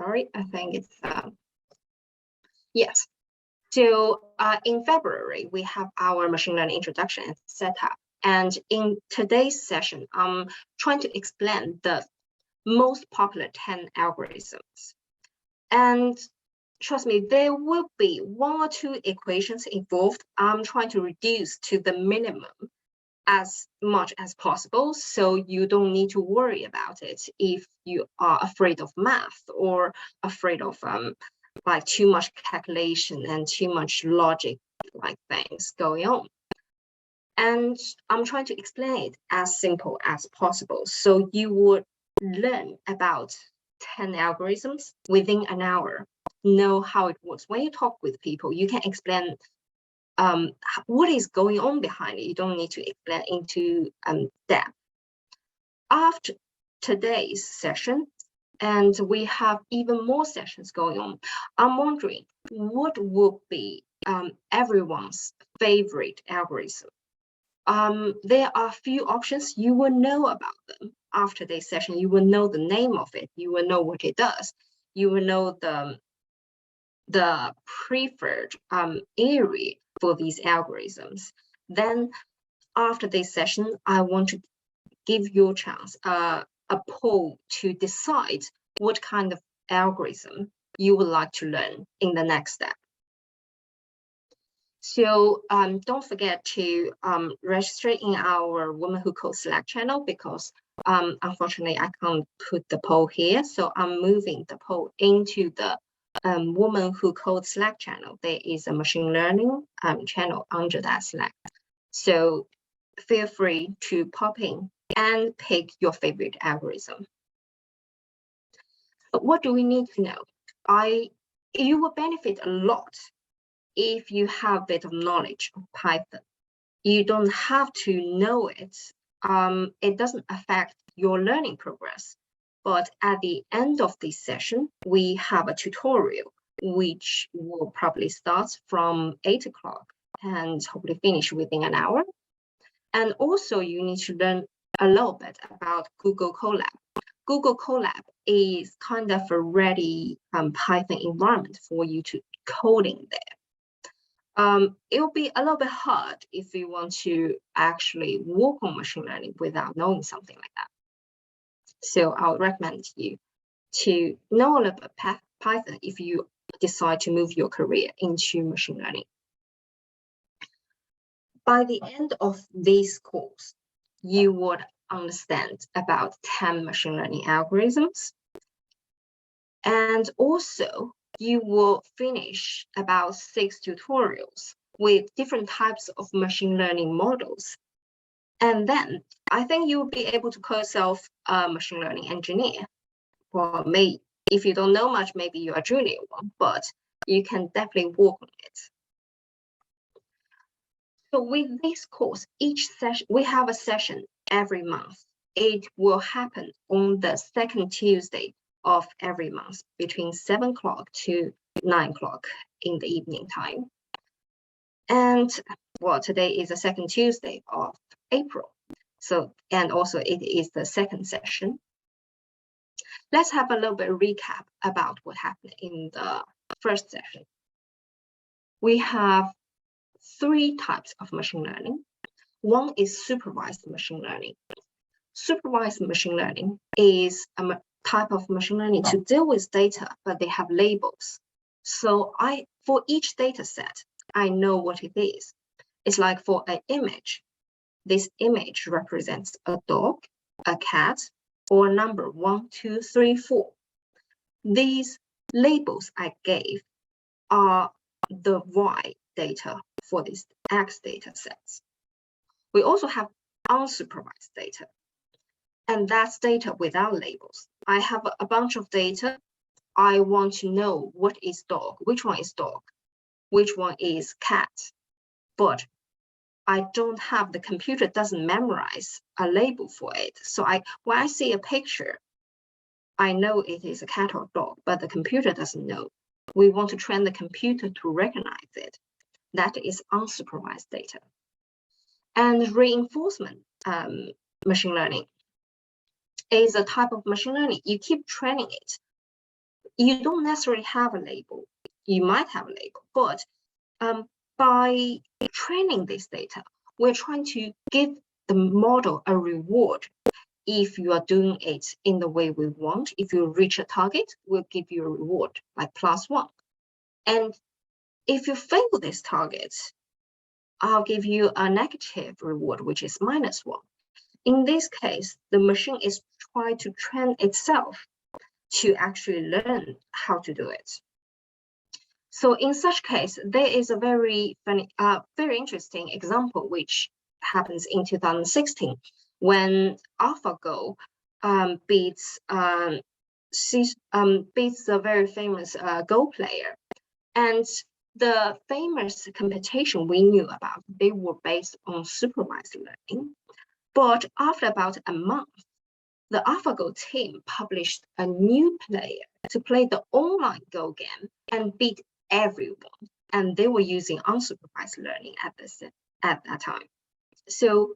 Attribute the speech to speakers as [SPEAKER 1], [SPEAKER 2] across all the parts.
[SPEAKER 1] sorry, I think it's, yes. So in February, we have our machine learning introduction and setup. And in today's session, I'm trying to explain the most popular 10 algorithms. And trust me, there will be 1 or 2 equations involved. I'm trying to reduce to the minimum as much as possible, so you don't need to worry about it if you are afraid of math or afraid of like too much calculation and too much logic like things going on. And I'm trying to explain it as simple as possible, so you would learn about 10 algorithms within an hour, know how it works. When you talk with people, you can explain what is going on behind it. You don't need to explain into depth. After today's session, and we have even more sessions going on, I'm wondering what would be everyone's favorite algorithm. There are a few options. You will know about them after this session. You will know the name of it. You will know what it does. You will know the preferred area for these algorithms. Then after this session, I want to give you a chance, a poll to decide what kind of algorithm you would like to learn in the next step. So don't forget to register in our Women Who Code Slack channel, because unfortunately I can't put the poll here. So I'm moving the poll into the Women Who Code Slack channel. There is a machine learning channel under that Slack. So feel free to pop in and pick your favorite algorithm. But what do we need to know? You will benefit a lot if you have a bit of knowledge of Python. You don't have to know it. It doesn't affect your learning progress. But at the end of this session, we have a tutorial, which will probably start from 8 o'clock and hopefully finish within an hour. And also you need to learn a little bit about Google Colab. Google Colab is kind of a ready Python environment for you to coding there. It will be a little bit hard if you want to actually work on machine learning without knowing something like that. So I would recommend you to know a little bit Python if you decide to move your career into machine learning. By the end of this course, you would understand about 10 machine learning algorithms. And also, you will finish about 6 tutorials with different types of machine learning models. And then I think you'll be able to call yourself a machine learning engineer. Well, maybe if you don't know much, maybe you're a junior one, but you can definitely work on it. So with this course, each session, we have a session every month. It will happen on the second Tuesday of every month between 7 o'clock to 9 o'clock in the evening time. And well, today is the second Tuesday of April. So, and also it is the second session. Let's have a little bit of recap about what happened in the first session. We have 3 types of machine learning. One is supervised machine learning. Supervised machine learning is a type of machine learning to deal with data, but they have labels. So for each data set, I know what it is. It's like for an image. This image represents a dog, a cat, or a number 1, 2, 3, 4. These labels I gave are the Y data for these X data sets. We also have unsupervised data, and that's data without labels. I have a bunch of data. I want to know what is dog, which one is dog, which one is cat, but I don't have, the computer doesn't memorize a label for it. So when I see a picture, I know it is a cat or dog, but the computer doesn't know. We want to train the computer to recognize it. That is unsupervised data. And reinforcement machine learning is a type of machine learning. You keep training it. you don't necessarily have a label. You might have a label, but by training this data, we're trying to give the model a reward. If you are doing it in the way we want, if you reach a target, we'll give you a reward like +1. And if you fail this target, I'll give you a negative reward, which is -1. In this case, the machine is trying to train itself to actually learn how to do it. So in such case, there is a very funny, very interesting example which happens in 2016 when AlphaGo beats the very famous Go player. And the famous computation we knew about, they were based on supervised learning. But after about a month, the AlphaGo team published a new player to play the online Go game and beat everyone. And they were using unsupervised learning at that time. So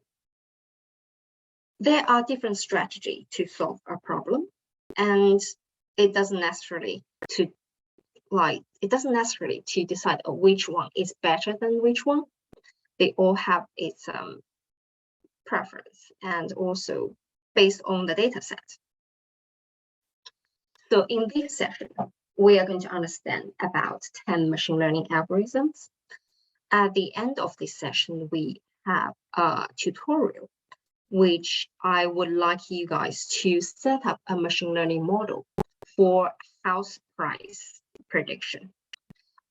[SPEAKER 1] there are different strategies to solve a problem, and it doesn't necessarily to decide which one is better than which one. They all have its preference, and also based on the data set. So in this session, we are going to understand about 10 machine learning algorithms. At the end of this session, we have a tutorial, which I would like you guys to set up a machine learning model for house price prediction.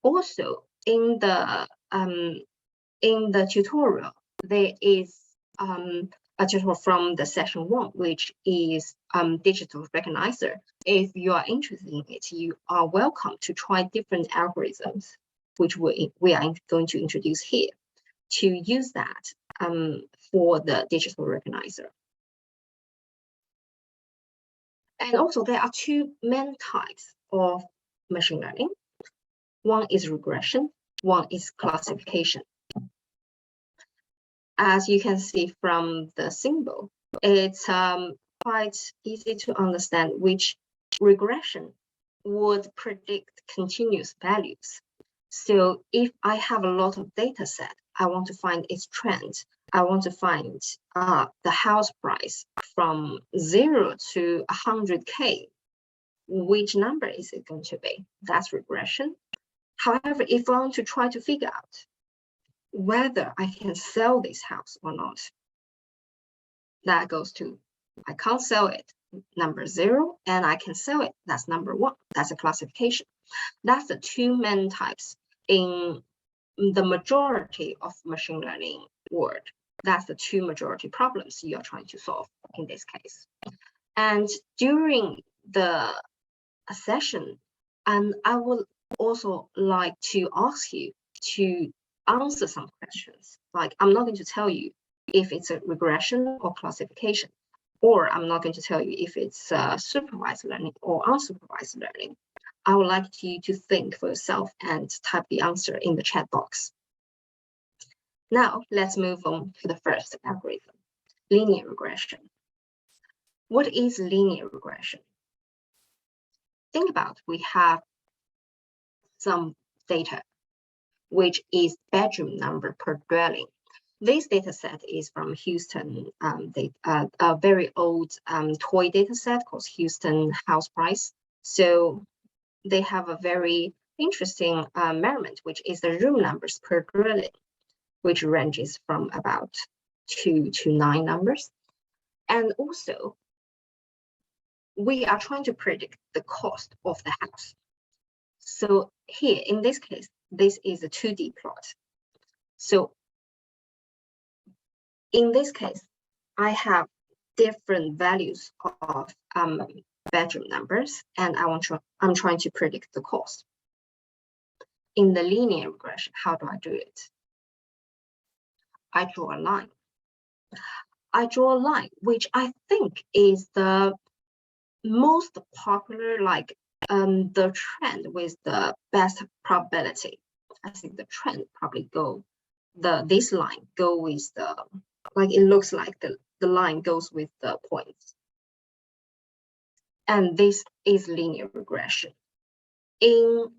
[SPEAKER 1] Also, in the tutorial, there is a tutorial from the session 1, which is digital recognizer. If you are interested in it, you are welcome to try different algorithms, which we are going to introduce here, to use that for the digital recognizer. And also, there are two main types of machine learning. One is regression, one is classification. As you can see from the symbol, it's quite easy to understand which regression would predict continuous values. So if I have a lot of data set, I want to find its trend. I want to find the house price from 0 to 100K. Which number is it going to be? That's regression. However, if I want to try to figure out whether I can sell this house or not, that goes to, I can't sell it, number 0, and I can sell it, that's number 1. That's a classification. That's the two main types in the majority of machine learning world. That's the two majority problems you are trying to solve in this case. And during the session, and I would also like to ask you to answer some questions. Like, I'm not going to tell you if it's a regression or classification, or I'm not going to tell you if it's supervised learning or unsupervised learning. I would like you to think for yourself and type the answer in the chat box. Now, let's move on to the first algorithm, linear regression. What is linear regression? Think about, we have some data, which is bedroom number per dwelling. This data set is from Houston, a very old toy data set called Houston House Price. So they have a very interesting measurement, which is the room numbers per dwelling, which ranges from about 2 to 9 numbers. And also, we are trying to predict the cost of the house. So here, in this case, this is a 2D plot. So in this case, I have different values of bedroom numbers, and I'm trying to predict the cost. In the linear regression, how do I do it? I draw a line. I draw a line, which I think is the most popular, like the trend with the best probability. I think the trend probably this line go with the, like, it looks like the line goes with the points. And this is linear regression. In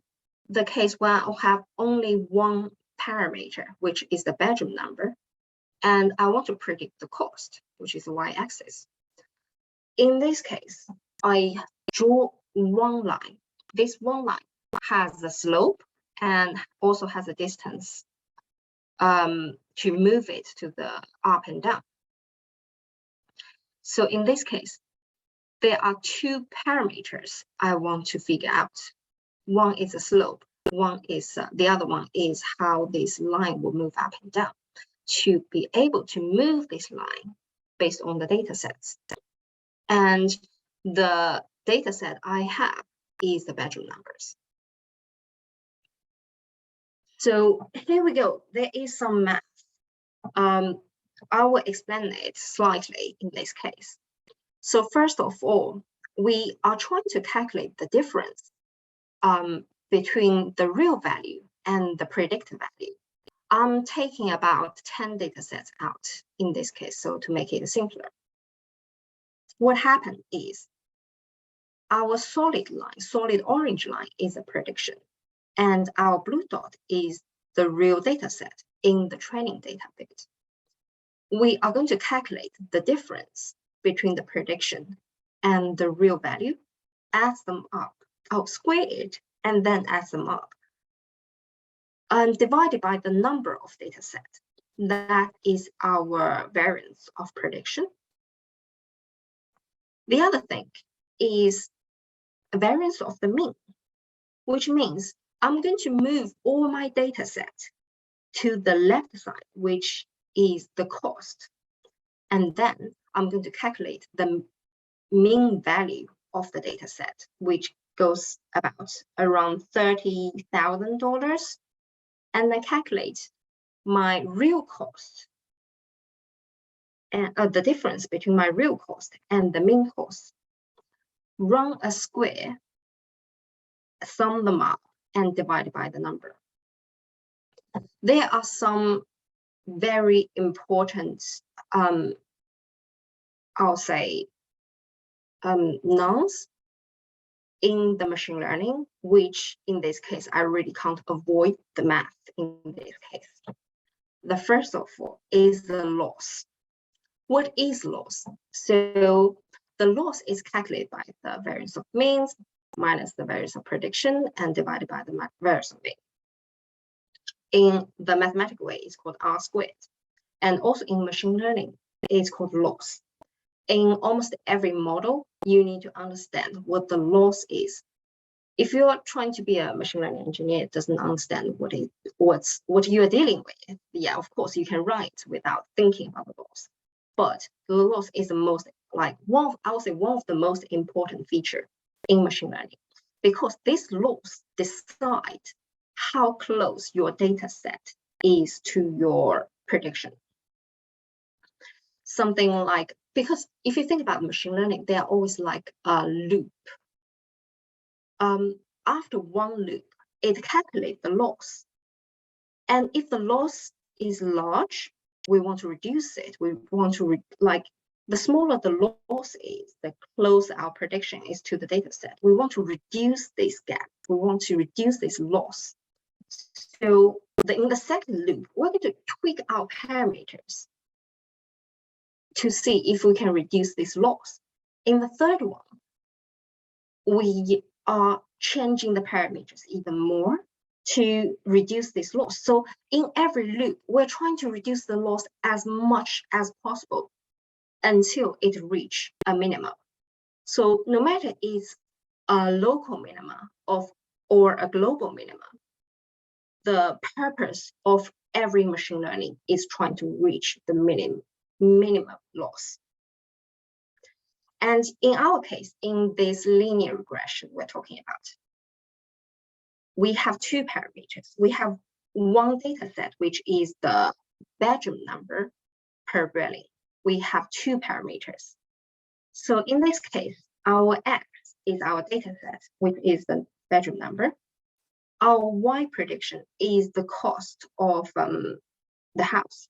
[SPEAKER 1] the case where I have only one parameter, which is the bedroom number, and I want to predict the cost, which is the y-axis. In this case, I draw one line. This one line has the slope and also has a distance to move it to the up and down. So in this case, there are two parameters I want to figure out. One is the slope, one is the other one is how this line will move up and down. To be able to move this line based on the data sets. And the data set I have is the bedroom numbers. So here we go. There is some math. I will explain it slightly in this case. So first of all, we are trying to calculate the difference between the real value and the predicted value. I'm taking about 10 data sets out in this case, so to make it simpler. What happened is our solid line, solid orange line is a prediction, and our blue dot is the real data set in the training data bit. We are going to calculate the difference between the prediction and the real value, add them up, square it, and then add them up. Divided by the number of data sets. That is our variance of prediction. The other thing is a variance of the mean, which means I'm going to move all my data sets to the left side, which is the cost. And then I'm going to calculate the mean value of the data set, which goes about around $30,000. And then calculate my real cost and the difference between my real cost and the mean cost. Run a square, sum them up, and divide by the number. There are some very important, I'll say, nouns in the machine learning, which in this case, I really can't avoid the math in this case. The first of all is the loss. What is loss? So the loss is calculated by the variance of means minus the variance of prediction and divided by the variance of mean. In the mathematical way, it's called R squared. And also in machine learning, it's called loss. In almost every model, you need to understand what the loss is. If you are trying to be a machine learning engineer, doesn't understand what you are dealing with, yeah, of course, you can write without thinking about the loss. But the loss is the most, I would say one of the most important feature in machine learning, because this loss decides how close your data set is to your prediction. Something like, because if you think about machine learning, they are always like a loop. After one loop, it calculates the loss. And if the loss is large, we want to reduce it. We want to, the smaller the loss is, the closer our prediction is to the data set. We want to reduce this gap. We want to reduce this loss. So in the second loop, we're going to tweak our parameters to see if we can reduce this loss. In the third one, we are changing the parameters even more to reduce this loss. So in every loop, we're trying to reduce the loss as much as possible until it reaches a minimum. So no matter it's a local minimum or a global minimum, the purpose of every machine learning is trying to reach the minimum loss. And in our case, in this linear regression we're talking about, we have two parameters. We have one data set, which is the bedroom number per building. We have two parameters. So in this case, our X is our data set, which is the bedroom number. Our Y prediction is the cost of the house.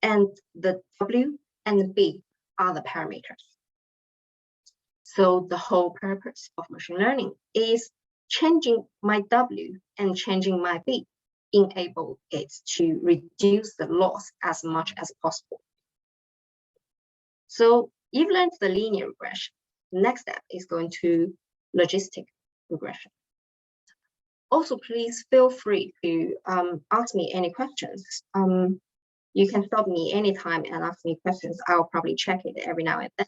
[SPEAKER 1] And the W and the B are the parameters. So the whole purpose of machine learning is changing my W and changing my B, enable it to reduce the loss as much as possible. So you've learned the linear regression. The next step is going to logistic regression. Also, please feel free to ask me any questions. You can stop me anytime and ask me questions. I'll probably check it every now and then.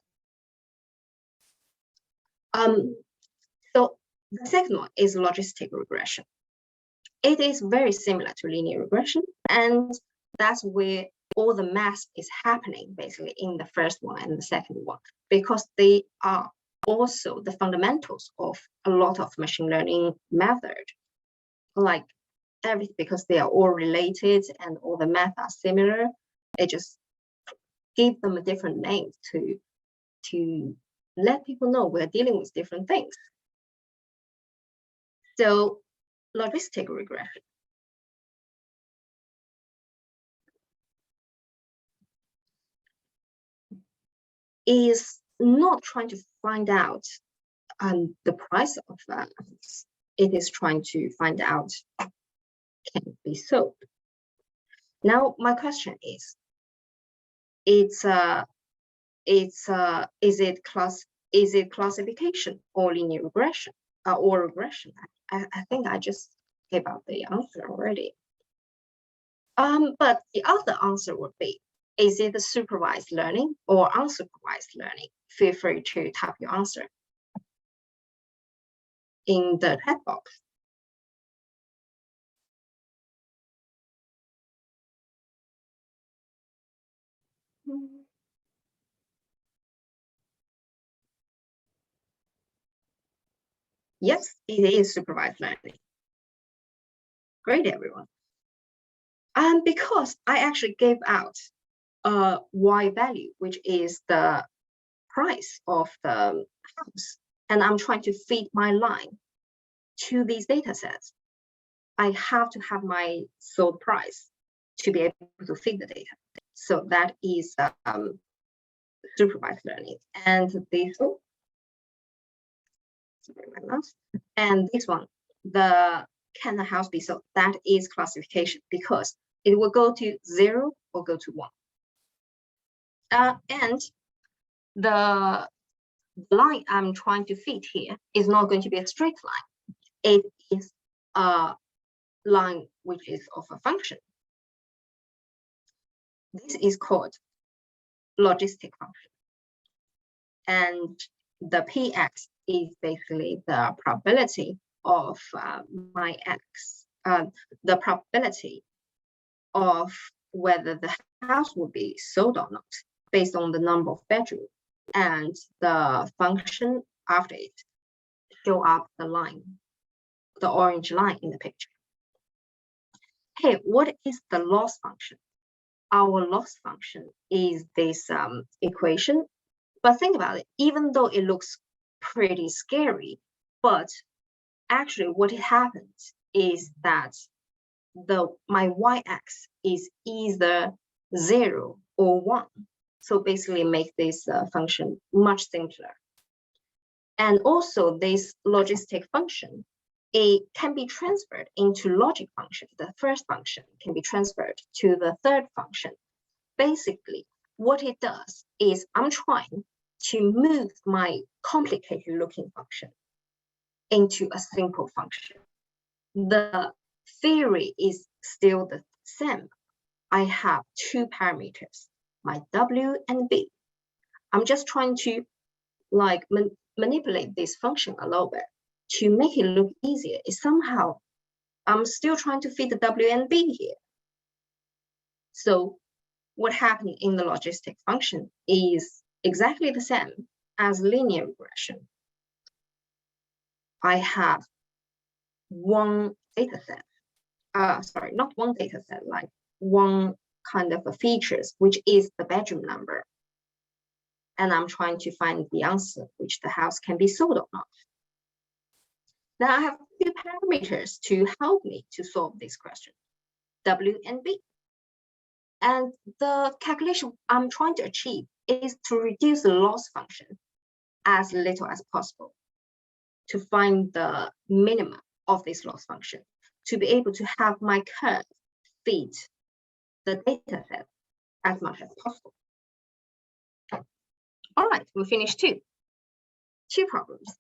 [SPEAKER 1] So the second one is logistic regression. It is very similar to linear regression, and that's where all the math is happening basically in the first one and the second one, because they are also the fundamentals of a lot of machine learning method, like everything, because they are all related and all the math are similar. They just give them a different name to let people know we're dealing with different things. So logistic regression is not trying to find out the price of things. It is trying to find out can it be sold. Now my question is, is it classification or linear regression or regression? I think I just gave out the answer already. But the other answer would be, is it the supervised learning or unsupervised learning? Feel free to type your answer in the chat box. Yes, it is supervised learning. Great, everyone. Because I actually gave out a Y value, which is the price of the house, and I'm trying to feed my line to these data sets. I have to have my sold price to be able to feed the data. So that is supervised learning. And this, oh, sorry, my mouse. And this one, the can the house be sold? That is classification, because it will go to 0 or go to 1. And the line I'm trying to fit here is not going to be a straight line. It is a line which is of a function. This is called logistic function. And the px is basically the probability of my x, the probability of whether the house will be sold or not, based on the number of bedrooms, and the function after it show up the line, the orange line in the picture. Okay, what is the loss function? Our loss function is this equation, but think about it, even though it looks pretty scary, but actually what happens is that my y-axis is either 0 or 1. So basically make this function much simpler. And also this logistic function, it can be transferred into logic function. The first function can be transferred to the third function. Basically, what it does is I'm trying to move my complicated looking function into a simple function. The theory is still the same. I have two parameters, my W and B. I'm just trying to like manipulate this function a little bit to make it look easier. It's somehow, I'm still trying to fit the W and B here. So what happened in the logistic function is exactly the same as linear regression. I have one data set, sorry, not one data set, like one kind of a features, which is the bedroom number. And I'm trying to find the answer, which the house can be sold or not. Now I have two parameters to help me to solve this question, W and B. And the calculation I'm trying to achieve is to reduce the loss function as little as possible to find the minimum of this loss function, to be able to have my curve fit the data set as much as possible. All right, we finished two problems.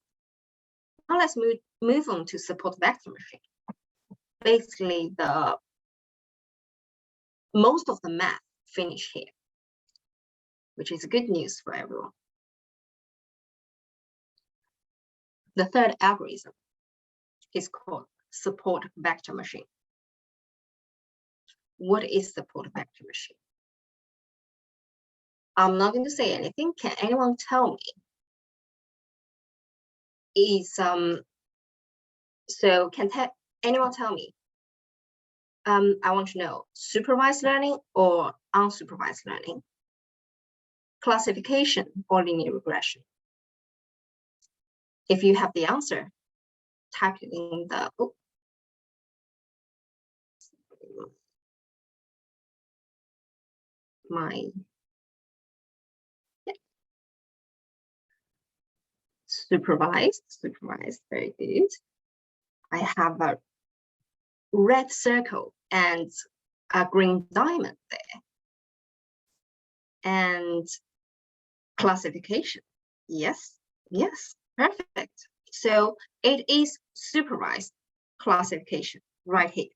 [SPEAKER 1] Now let's move on to support vector machine. Basically, most of the math finished here, which is good news for everyone. The third algorithm is called support vector machine. What is support vector machine? I'm not going to say anything. Can anyone tell me? So can anyone tell me? I want to know supervised learning or unsupervised learning, classification or linear regression. If you have the answer, type it in the supervised, very good. I have a red circle and a green diamond there. And classification, yes, perfect. So it is supervised classification right here.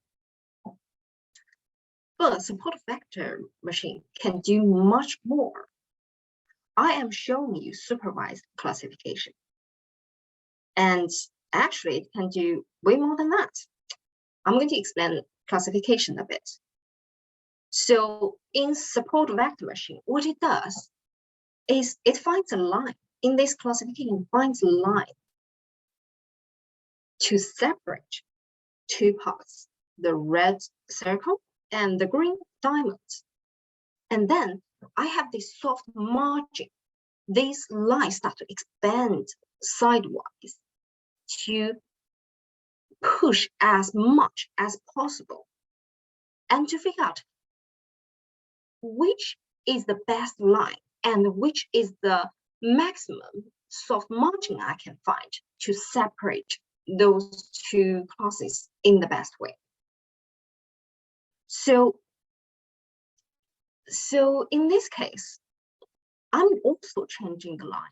[SPEAKER 1] But support vector machine can do much more. I am showing you supervised classification. And actually, it can do way more than that. I'm going to explain classification a bit. So in support vector machine, what it does is it finds a line. In this classification, it finds a line to separate two parts, the red circle and the green diamond. And then I have this soft margin. These lines start to expand sidewise to push as much as possible and to figure out which is the best line and which is the maximum soft margin I can find to separate those two classes in the best way. So in this case, I'm also changing the line,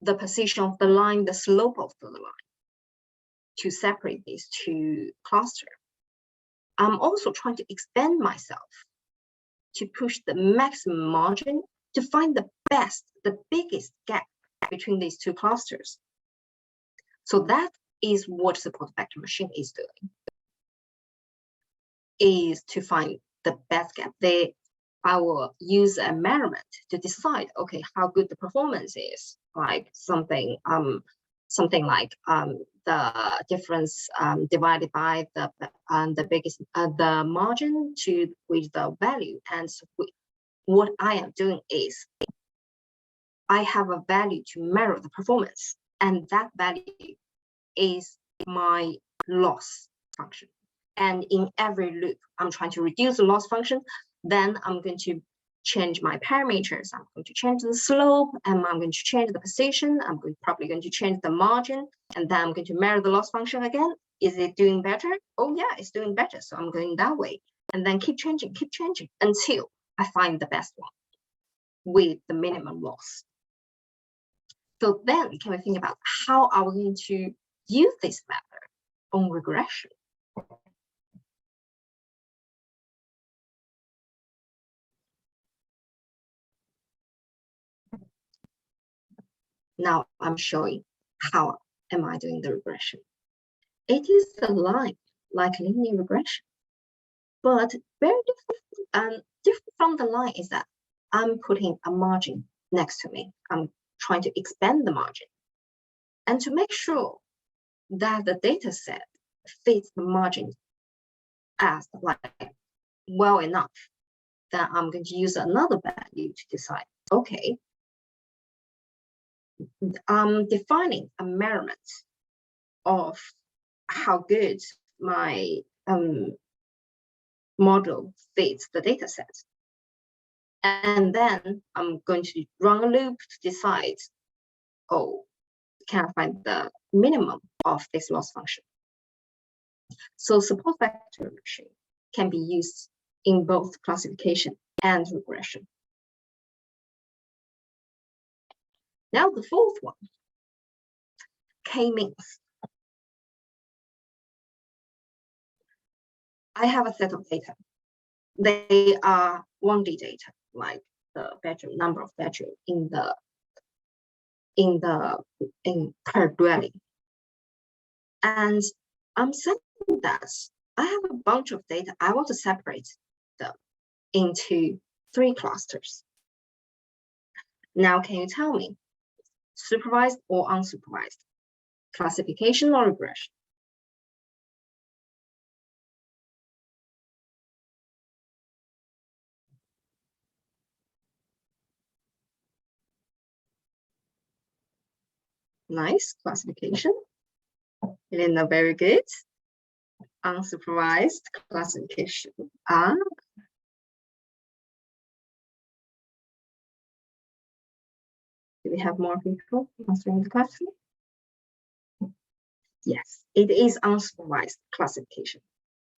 [SPEAKER 1] the position of the line, the slope of the line to separate these two clusters. I'm also trying to expand myself to push the maximum margin to find the best, the biggest gap between these two clusters. So that is what support vector machine is doing, is to find the best gap. I will use a measurement to decide, okay, how good the performance is, like something like the difference divided by the biggest the margin to with the value. And so what I am doing is I have a value to measure the performance, and that value is my loss function. And in every loop, I'm trying to reduce the loss function. Then I'm going to change my parameters. I'm going to change the slope, and I'm going to change the position. I'm probably going to change the margin, and then I'm going to measure the loss function again. Is it doing better? Oh yeah, it's doing better. So I'm going that way, and then keep changing until I find the best one with the minimum loss. So then can we think about how are we going to use this method on regression? Now I'm showing how am I doing the regression. It is a line like linear regression, but very different from the line is that I'm putting a margin next to me. I'm trying to expand the margin. And to make sure that the data set fits the margin as well enough, then I'm going to use another value to decide, okay, I'm defining a measurement of how good my model fits the data set. And then I'm going to run a loop to decide oh, can I find the minimum of this loss function? So support vector machine can be used in both classification and regression. Now the fourth one, k-means. I have a set of data. They are 1D data, like the bedroom number of bedroom in per dwelling. And I'm saying that I have a bunch of data. I want to separate them into 3 clusters. Now, can you tell me, supervised or unsupervised? Classification or regression? Nice, classification. Elena, very good. Unsupervised classification. Ah. Do we have more people answering the question? Yes, it is unsupervised classification.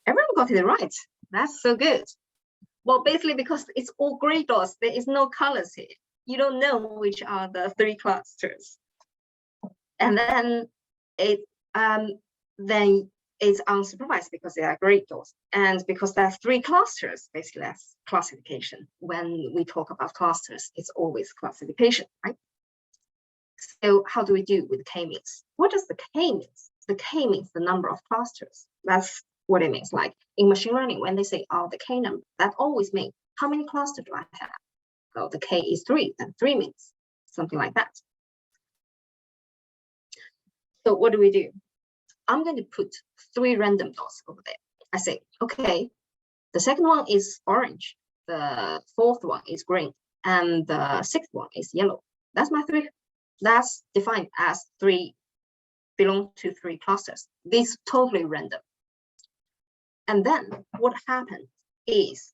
[SPEAKER 1] Everyone got it right. That's so good. Well, basically because it's all gray dots, there is no colors here. You don't know which are the 3 clusters. And then it's unsupervised because they are gray dots. And because there's 3 clusters, basically that's classification. When we talk about clusters, it's always classification, right? So how do we do with k-means? What does the k means? The k means the number of clusters. That's what it means. Like in machine learning, when they say, oh, the k number, that always means how many clusters do I have? So the k is 3, and 3 means something like that. So what do we do? I'm going to put 3 random dots over there. I say, okay, the second one is orange, the 4th one is green, and the 6th one is yellow. That's my 3. That's defined as 3 belong to 3 clusters. This is totally random. And then what happens is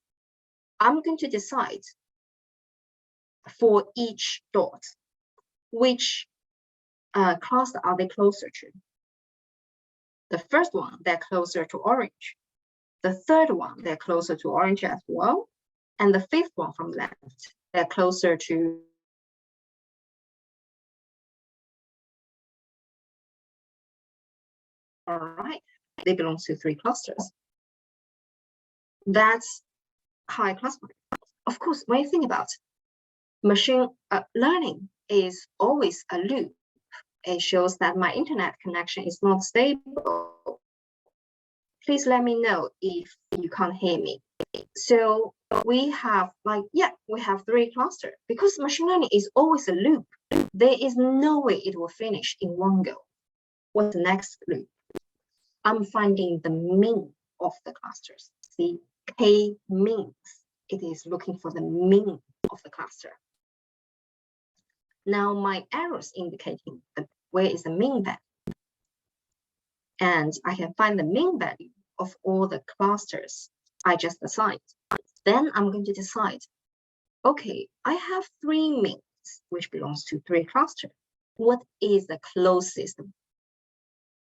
[SPEAKER 1] I'm going to decide for each dot which cluster are they closer to. The first one, they're closer to orange. The third one, they're closer to orange as well. And the 5th one from left, they're closer to all right, they belong to 3 clusters. That's how I classify. Of course, when you think about machine learning is always a loop. It shows that my internet connection is not stable. Please let me know if you can't hear me. So we have we have 3 clusters because machine learning is always a loop. There is no way it will finish in one go. What's the next loop? I'm finding the mean of the clusters. See, k means it is looking for the mean of the cluster. Now my arrows indicating where is the mean value. And I can find the mean value of all the clusters I just assigned. Then I'm going to decide, okay, I have 3 means, which belongs to 3 clusters. What is the closest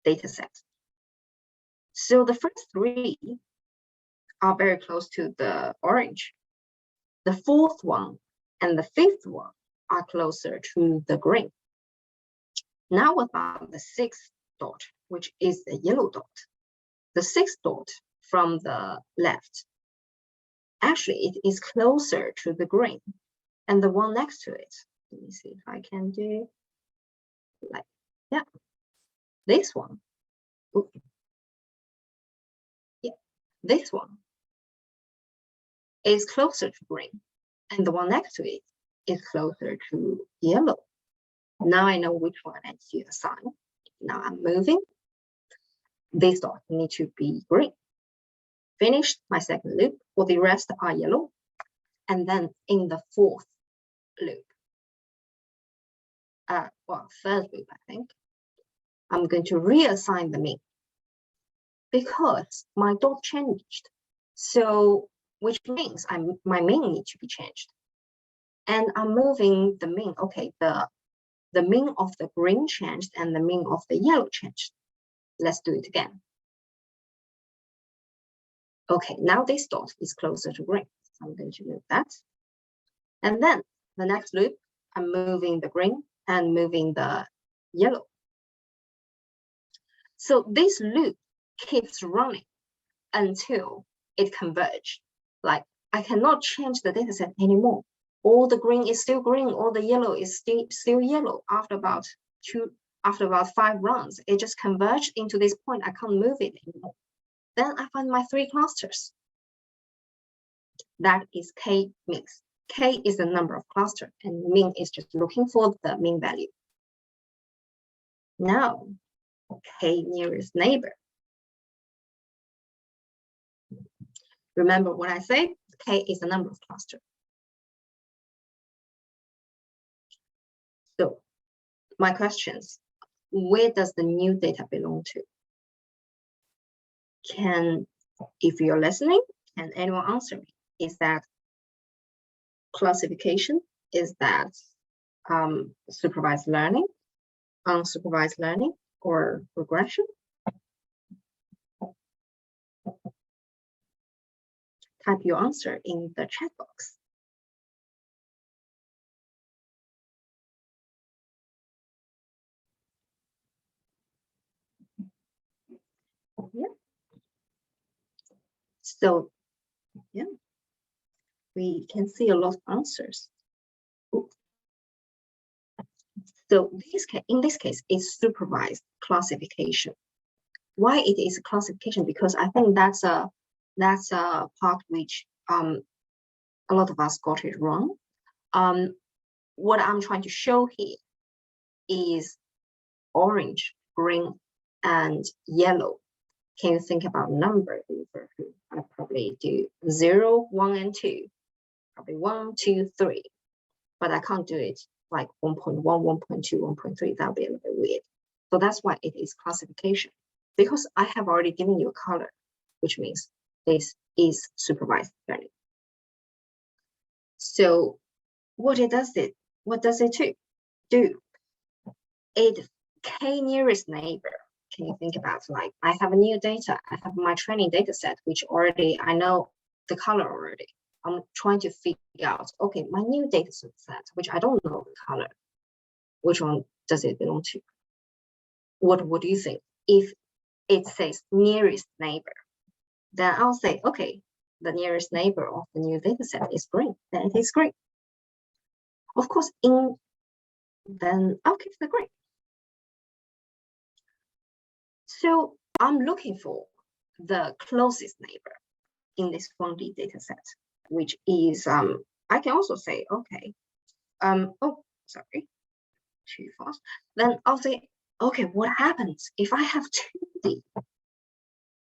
[SPEAKER 1] data set? So the first 3 are very close to the orange. The 4th one and the 5th one are closer to the green. Now what about the 6th dot, which is the yellow dot? The 6th dot from the left, actually it is closer to the green. And the one next to it, let me see if I can do like, yeah, this one. Ooh. Yeah, this one is closer to green. And the one next to it is closer to yellow. Now I know which one I need to assign. Now I'm moving. These dots need to be green. Finished my second loop. For the rest are yellow. And then in the 4th loop, third loop, I think, I'm going to reassign the mean because my dot changed. So which means my mean needs to be changed. And I'm moving the mean. Okay, the the mean of the green changed and the mean of the yellow changed. Let's do it again. Okay, now this dot is closer to green, so I'm going to move that. And then the next loop, I'm moving the green and moving the yellow. So this loop keeps running until it converges. Like, I cannot change the data set anymore. All the green is still green, all the yellow is still yellow. After about 5 runs, it just converged into this point. I can't move it anymore. Then I find my 3 clusters. That is K mix. K is the number of clusters, and min is just looking for the mean value. Now, K nearest neighbor. Remember what I said? K is the number of clusters. So, my questions: where does the new data belong to? If you're listening, can anyone answer me? Is that classification? Is that supervised learning, unsupervised learning, or regression? Type your answer in the chat box. Yeah. So, yeah, we can see a lot of answers. So in this case, it's supervised classification. Why it is classification? Because I think that's a part which a lot of us got it wrong. What I'm trying to show here is orange, green, and yellow. Can you think about number? I probably do 0, 1, and 2. Probably 1, 2, 3. But I can't do it like 1.1, 1.2, 1.3. That would be a little bit weird. So that's why it is classification. Because I have already given you a color, which means this is supervised learning. So what does it do? It K nearest neighbor. Can you think about, like, I have a new data, I have my training data set, which already I know the color already. I'm trying to figure out, okay, my new data set, which I don't know the color, which one does it belong to? What would you think? If it says nearest neighbor, then I'll say, okay, the nearest neighbor of the new data set is green, then it is green. Of course, then I'll keep the green. So I'm looking for the closest neighbor in this 1D data set, which is, I can also say, okay, oh, sorry, too fast. Then I'll say, okay, what happens if I have 2D?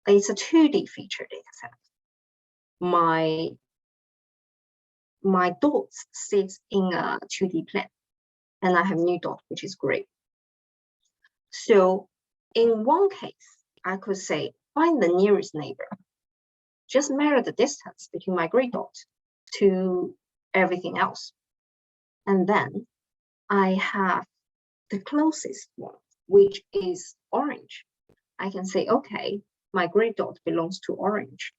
[SPEAKER 1] It's a 2D feature data set. My dots sits in a 2D plane, and I have new dot, which is gray. So in one case, I could say, find the nearest neighbor. Just measure the distance between my gray dot to everything else. And then I have the closest one, which is orange. I can say, okay, my gray dot belongs to orange.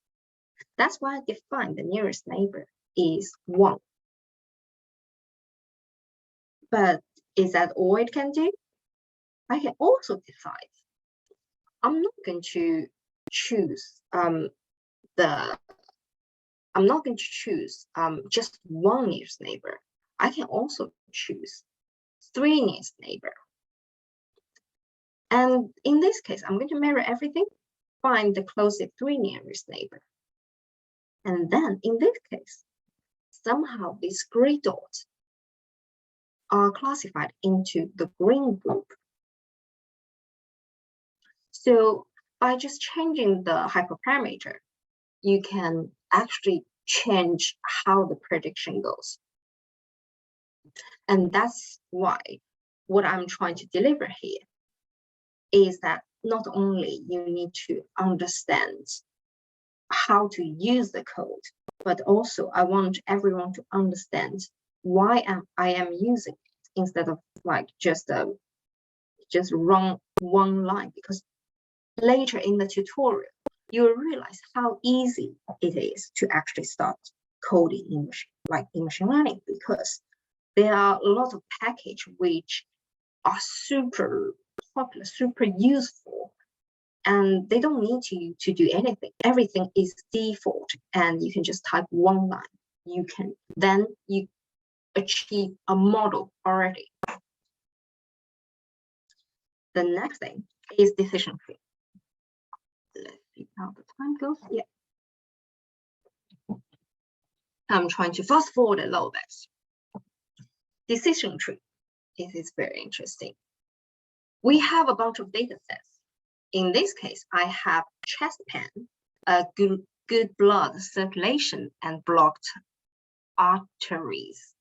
[SPEAKER 1] That's why I define the nearest neighbor is 1. But is that all it can do? I can also decide. I'm not going to choose just 1 nearest neighbor. I can also choose 3 nearest neighbor. And in this case, I'm going to measure everything, find the closest 3 nearest neighbor. And then in this case, somehow these gray dots are classified into the green group. So by just changing the hyperparameter, you can actually change how the prediction goes. And that's why what I'm trying to deliver here is that not only you need to understand how to use the code, but also I want everyone to understand why I am using it instead of like just run one line, because later in the tutorial, you'll realize how easy it is to actually start coding in machine learning, because there are a lot of packages which are super popular, super useful, and they don't need to do anything. Everything is default, and you can just type one line. You achieve a model already. The next thing is decision tree. Let's see how the time goes. Yeah. I'm trying to fast forward a little bit. Decision tree. This is very interesting. We have a bunch of data sets. In this case, I have chest pain, good blood circulation, and blocked arteries.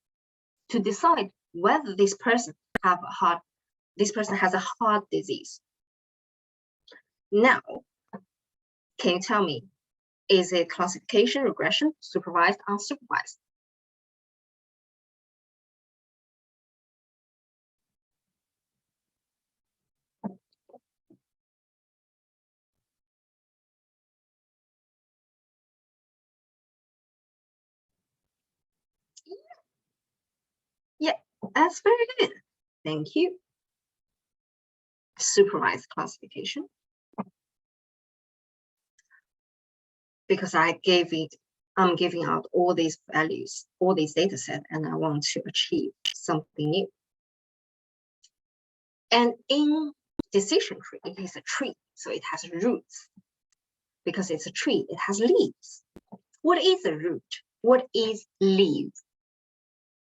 [SPEAKER 1] To decide whether this person has a heart disease. Now, can you tell me, is it classification, regression, supervised, unsupervised? Yeah, that's very good. Thank you. Supervised classification. Because I'm giving out all these values, all these data sets, and I want to achieve something new. And in decision tree, it is a tree, so it has roots. Because it's a tree, it has leaves. What is a root? What is leaves?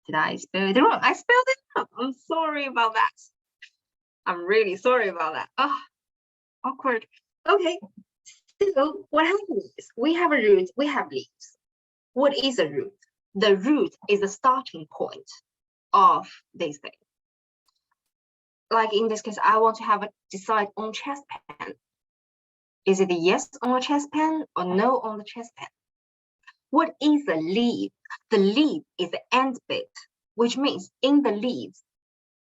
[SPEAKER 1] Did I spell it wrong? I spelled it wrong. I'm sorry about that. I'm really sorry about that. Oh, awkward. Okay. So what happens is we have a root, we have leaves. What is a root? The root is the starting point of this thing. Like in this case, I want to decide on chest pain. Is it a yes on the chest pain or no on the chest pain? What is a leaf? The leaf is the end bit, which means in the leaves,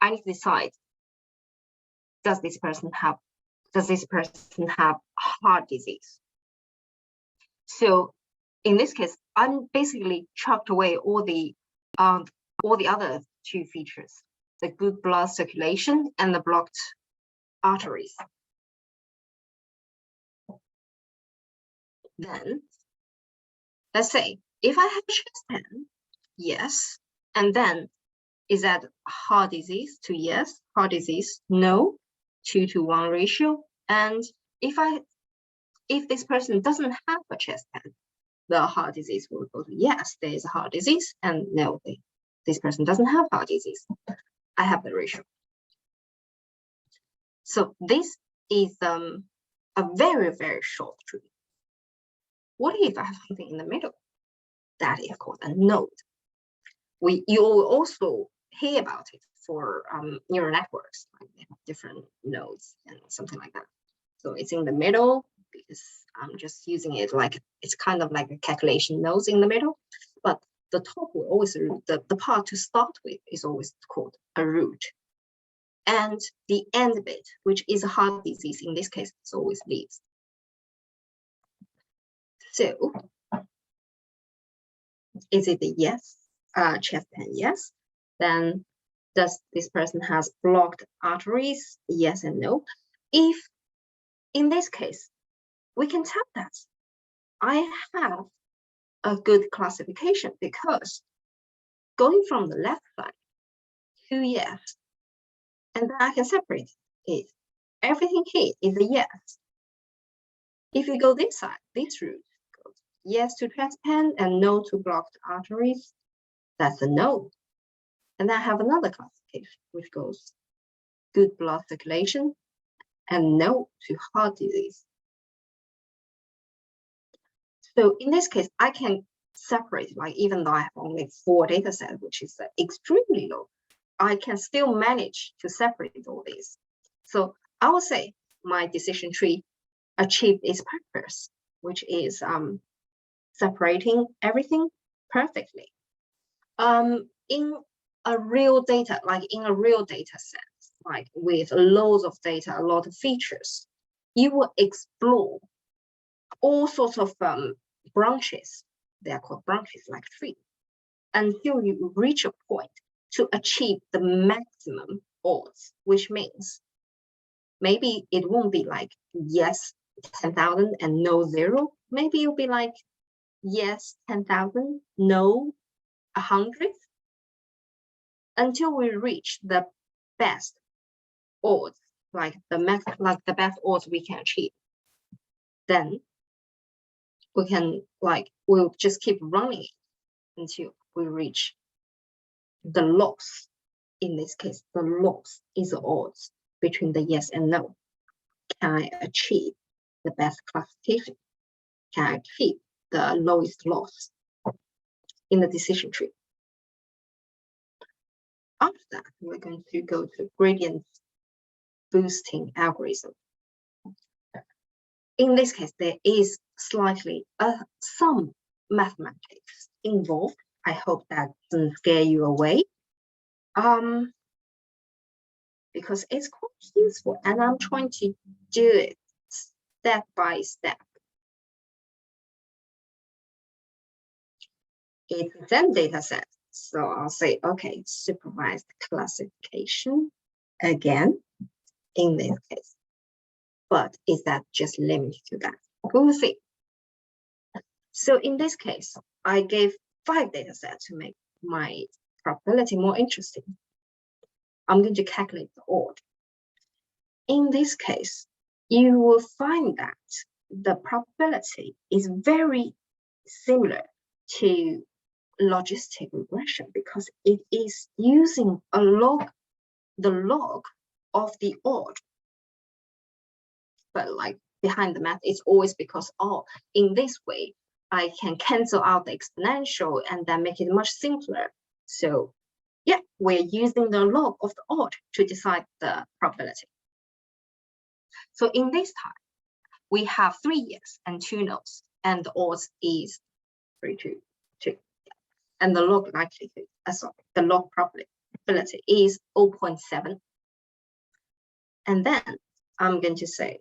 [SPEAKER 1] I need to decide, does this person have heart disease? So in this case, I'm basically chucked away all the other two features, the good blood circulation and the blocked arteries. Then let's say if I have chest pain, yes, and then is that heart disease to yes, heart disease no, 2-to-1 ratio. And if this person doesn't have a chest pain, the heart disease will go to yes, there is a heart disease, and no, this person doesn't have heart disease. I have the ratio. So this is a very, very short tree. What if I have something in the middle? That is called a node. You will also hear about it for neural networks, like they have different nodes and something like that. So it's in the middle because I'm just using it like it's kind of like a calculation nodes in the middle, but the top will always, the part to start with is always called a root. And the end bit, which is a heart disease, in this case, it's always leaves. So is it a yes, chest pain, yes? Then does this person has blocked arteries, yes and no? If in this case, we can tell that I have a good classification because going from the left side to yes, and then I can separate it. Everything here is a yes. If you go this side, this route goes yes to chest pain and no to blocked arteries, that's a no. And then I have another classification which goes good blood circulation and no to heart disease. So in this case, I can separate, like even though I have only 4 data sets, which is extremely low, I can still manage to separate all these. So I would say my decision tree achieved its purpose, which is separating everything perfectly. In a real data, like in a real data set, like with loads of data, a lot of features, you will explore all sorts of branches. They are called branches, like trees, until you reach a point to achieve the maximum odds, which means maybe it won't be like yes 10,000 and no 0. Maybe it'll be like yes 10,000, no 100, until we reach the best odds, like the max, like the best odds we can achieve. Then we can we'll just keep running it until we reach the loss. In this case, the loss is the odds between the yes and no. Can I achieve the best classification? Can I achieve the lowest loss in the decision tree? After that, we're going to go to gradient boosting algorithm. In this case, there is slightly some mathematics involved. I hope that doesn't scare you away. Because it's quite useful, and I'm trying to do it step by step. It's a 10 data set, so I'll say, okay, supervised classification again in this case. But is that just limited to that? We'll see. So in this case, I gave 5 data sets to make my probability more interesting. I'm going to calculate the odd. In this case, you will find that the probability is very similar to logistic regression because it is using the log of the odd. But like behind the math, it's always because, oh, in this way, I can cancel out the exponential and then make it much simpler. So yeah, we're using the log of the odd to decide the probability. So in this time, we have 3 yes and 2 no's, and the odds is 3 to 2. And the log likelihood, the log probability is 0.7. And then I'm going to say,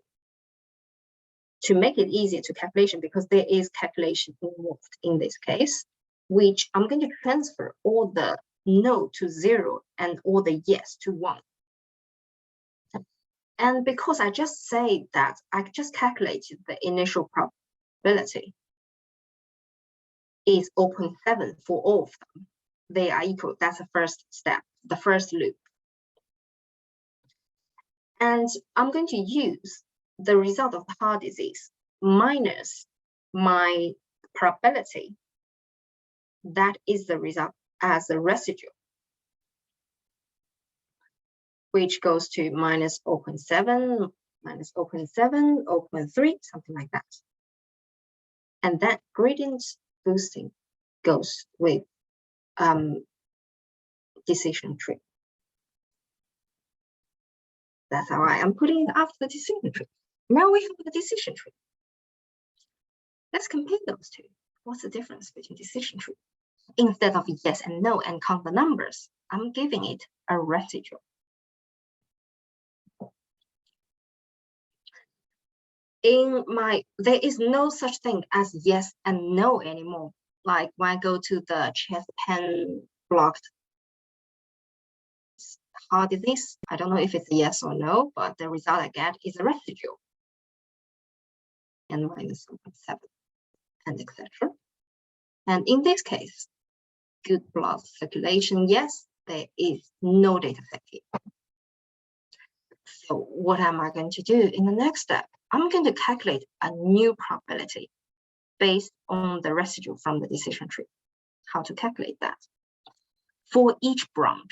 [SPEAKER 1] to make it easier to calculation, because there is calculation involved in this case, which I'm going to transfer all the no to 0 and all the yes to 1. And because I just say that I just calculated the initial probability is 0.7 for all of them. They are equal. That's the first step, the first loop. And I'm going to use the result of the heart disease minus my probability. That is the result as a residual, which goes to minus 0.7, minus 0.7, 0.3, something like that. And that gradient boosting goes with decision tree. That's how I am putting it after the decision tree. Now we have the decision tree. Let's compare those two. What's the difference between decision tree? Instead of yes and no and count the numbers, I'm giving it a residual. There is no such thing as yes and no anymore. Like when I go to the chest pain blocked heart disease, I don't know if it's a yes or no, but the result I get is a residual. And minus 0.7 and etc. And in this case, good blood circulation, yes, there is no data set here. So what am I going to do in the next step? I'm going to calculate a new probability based on the residual from the decision tree. How to calculate that? For each branch,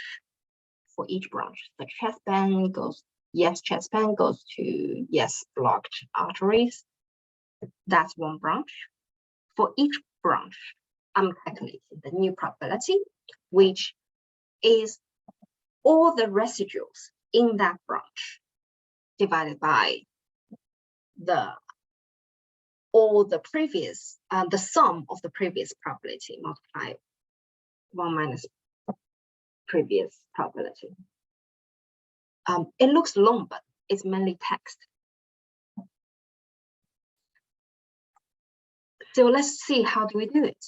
[SPEAKER 1] the chest pain goes, yes, chest pain goes to yes, blocked arteries. That's one branch. For each branch, I'm calculating the new probability, which is all the residuals in that branch divided by the sum of the previous probability multiplied 1 minus previous probability. It looks long, but it's mainly text. So let's see, how do we do it?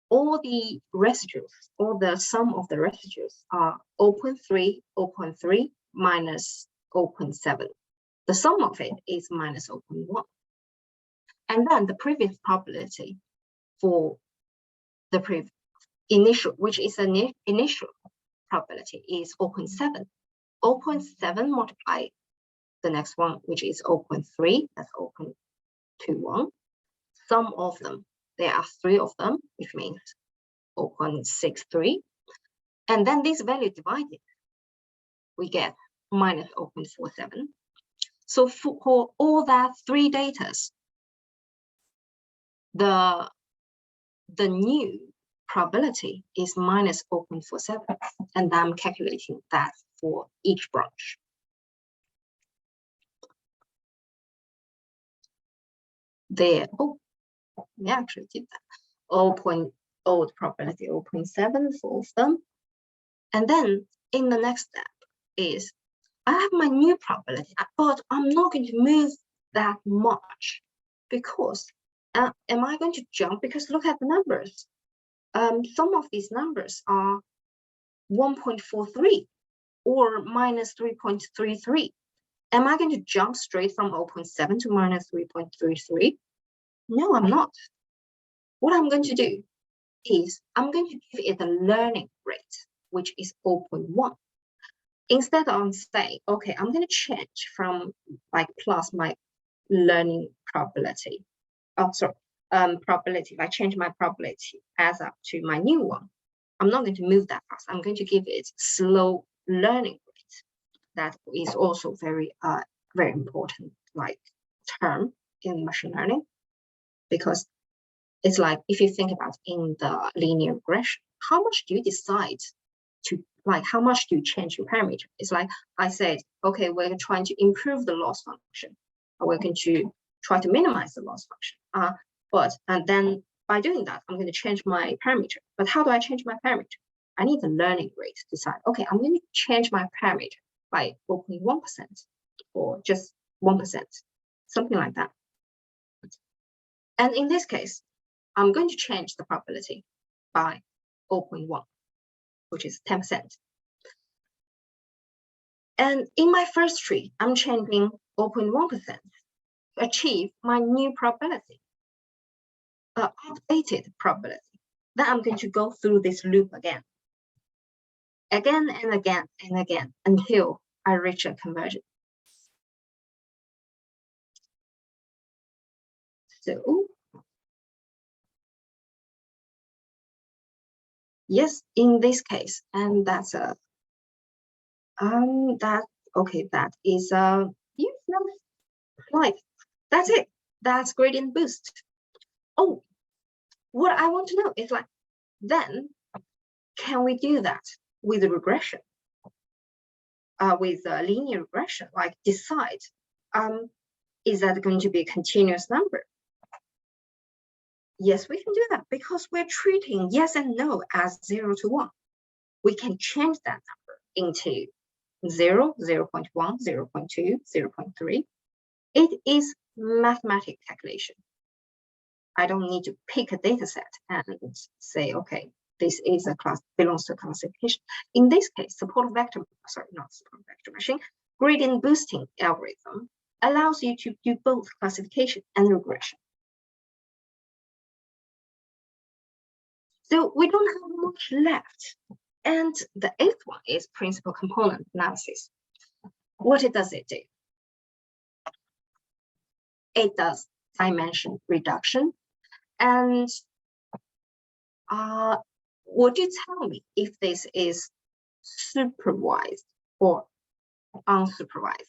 [SPEAKER 1] All the residues, or the sum of the residues are 0.3, 0.3 minus 0.7. The sum of it is minus 0.1. And then the previous probability for the initial, which is an initial probability, is 0.7. 0.7 multiply the next one, which is 0.3, that's 0.21. Sum of them, there are 3 of them, which means 0.63. And then this value divided, we get minus 0.47. So for all that 3 datas, the new probability is minus 0.47, and I'm calculating that for each branch. There, we actually did that. 0.0 probability, 0.7 for all of them. And then in the next step is, I have my new probability, but I'm not going to move that much, because am I going to jump? Because look at the numbers. Some of these numbers are 1.43 or minus 3.33. Am I going to jump straight from 0.7 to minus 3.33? No, I'm not. What I'm going to do is I'm going to give it a learning rate, which is 0.1. Instead of saying, okay, I'm going to change from like plus my learning probability. Oh, sorry, probability. If I change my probability adds up to my new one, I'm not going to move that fast. I'm going to give it slow learning rate. That is also very important like term in machine learning, because it's like, if you think about in the linear regression, how much do you decide to, like, how much do you change your parameter? It's like I said, okay, we're trying to improve the loss function, or we're going to try to minimize the loss function. And then by doing that, I'm going to change my parameter. But how do I change my parameter? I need the learning rate to decide, okay, I'm going to change my parameter by 0.1% or just 1%, something like that. And in this case, I'm going to change the probability by 0.1, which is 10%. And in my first tree, I'm changing 0.1% to achieve my new probability, updated probability. Then I'm going to go through this loop again and again and again until I reach a conversion. So yes, in this case, and that's a that is a like, that's it. That's gradient boost. Oh, what I want to know is, like, then can we do that with a regression? With a linear regression, like decide, is that going to be a continuous number? Yes, we can do that, because we're treating yes and no as 0 to 1. We can change that number into 0, 0.1, 0.2, 0.3. It is mathematical calculation. I don't need to pick a data set and say, okay, this is a class, belongs to classification. In this case, machine gradient boosting algorithm allows you to do both classification and regression. So we don't have much left. And the 8th one is principal component analysis. What does it do? It does dimension reduction. And would you tell me if this is supervised or unsupervised?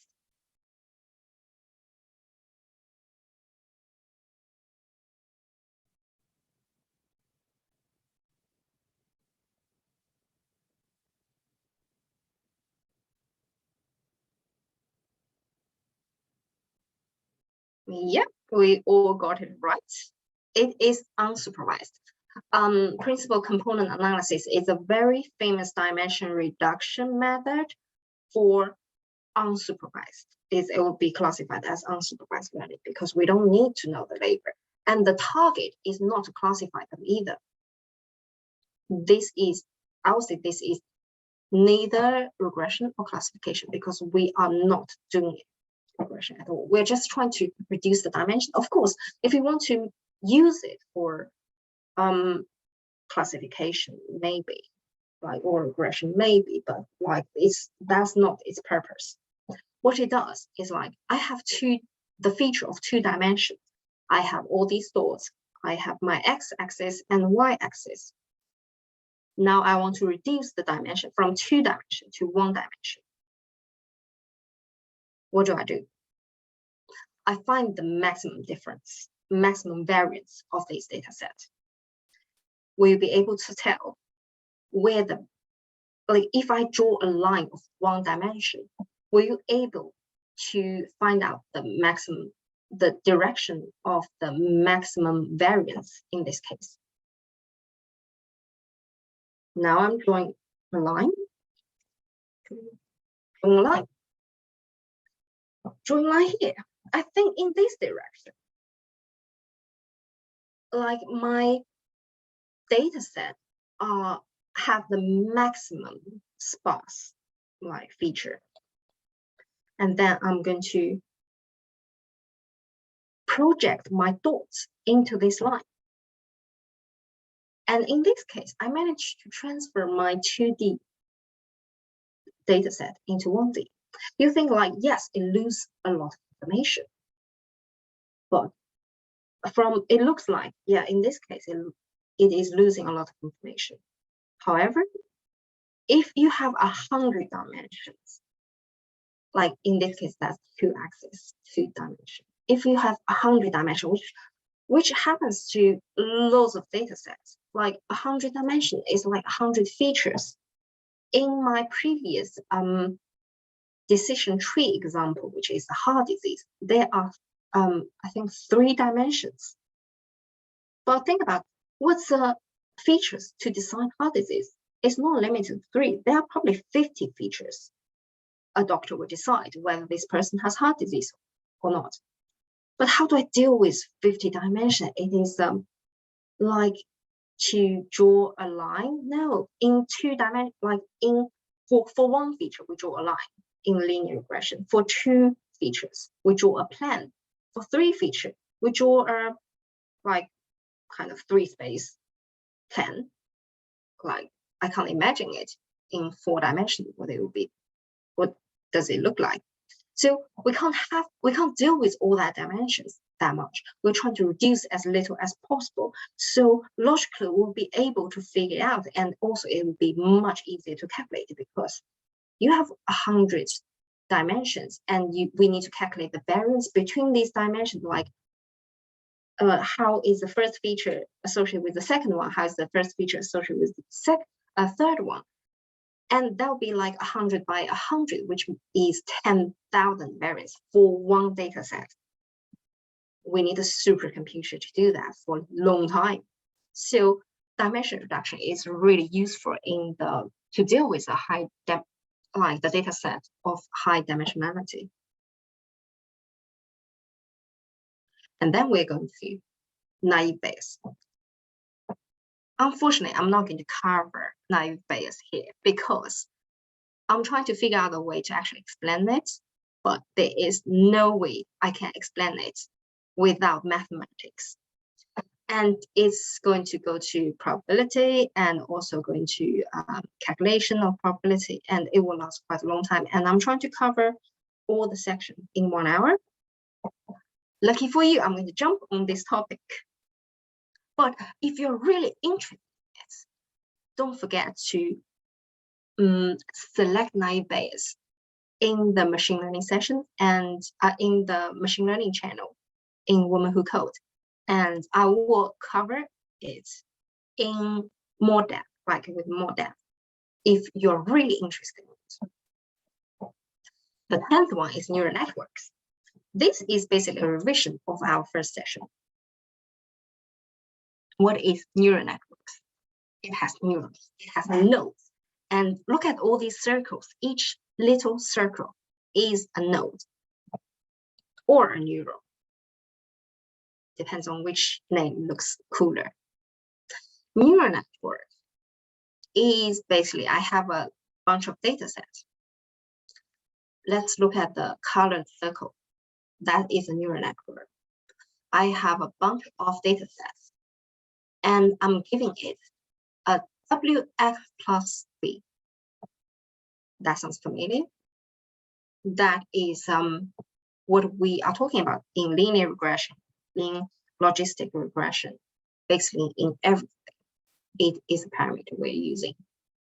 [SPEAKER 1] Yep, we all got it right. It is unsupervised. principal component analysis is a very famous dimension reduction method for unsupervised. It will be classified as unsupervised learning because we don't need to know the label. And the target is not to classify them either. I would say this is neither regression or classification because we are not doing regression at all. We're just trying to reduce the dimension. Of course, if you want to use it for classification, maybe, like, or regression, maybe, but like that's not its purpose. What it does is like I have the feature of 2 dimensions. I have all these dots. I have my x-axis and y-axis. Now I want to reduce the dimension from 2 dimensions to 1 dimension. What do? I find the maximum difference, maximum variance of this data set. We'll be able to tell where if I draw a line of 1 dimension, will you able to find out the direction of the maximum variance in this case? Now I'm drawing a line. Drawing a line here. I think in this direction, like my data set have the maximum sparse like feature. And then I'm going to project my dots into this line. And in this case, I managed to transfer my 2D data set into 1D. You think like, yes, it loses a lot of information. But it looks like, yeah, in this case, it is losing a lot of information. However, if you have 100 dimensions, like in this case, that's 2 axes, 2 dimensions. If you have 100 dimensions, which happens to lots of data sets, like 100 dimensions is like 100 features. In my previous decision tree example, which is the heart disease, there are, I think, 3 dimensions. But think about what's the features to design heart disease. It's not limited to 3. There are probably 50 features. A doctor will decide whether this person has heart disease or not. But how do I deal with 50 dimensions? It is like to draw a line. No, in 2 dimensions, like for 1 feature, we draw a line in linear regression. For 2 features, we draw a plan. For 3 features, we draw a like kind of 3-space plan. Like I can't imagine it in 4 dimensions what it would be. What does it look like? So we can't deal with all that dimensions that much. We're trying to reduce as little as possible. So logically we'll be able to figure it out, and also it will be much easier to calculate it because you have 100 dimensions and we need to calculate the variance between these dimensions, like how is the first feature associated with the second one? How is the first feature associated with the third one? And that will be like 100 by 100, which is 10,000 variants for 1 data set. We need a supercomputer to do that for a long time. So dimension reduction is really useful to deal with a high depth, like the data set of high dimensionality. And then we're going to naive Bayes. Unfortunately, I'm not going to cover naive Bayes here because I'm trying to figure out a way to actually explain it, but there is no way I can explain it without mathematics. And it's going to go to probability and also going to calculation of probability, and it will last quite a long time. And I'm trying to cover all the sections in 1 hour. Lucky for you, I'm going to jump on this topic. But if you're really interested in it, don't forget to select naive Bayes in the machine learning session and in the machine learning channel in WWCode. And I will cover it in more depth, like with more depth, if you're really interested in it. The 10th one is neural networks. This is basically a revision of our first session. What is neural networks? It has neurons, it has nodes. And look at all these circles. Each little circle is a node or a neuron. Depends on which name looks cooler. Neural network is basically, I have a bunch of data sets. Let's look at the colored circle. That is a neural network. I have a bunch of data sets, and I'm giving it a WX plus B. That sounds familiar. That is what we are talking about in linear regression, in logistic regression, basically in everything. It is a parameter we're using.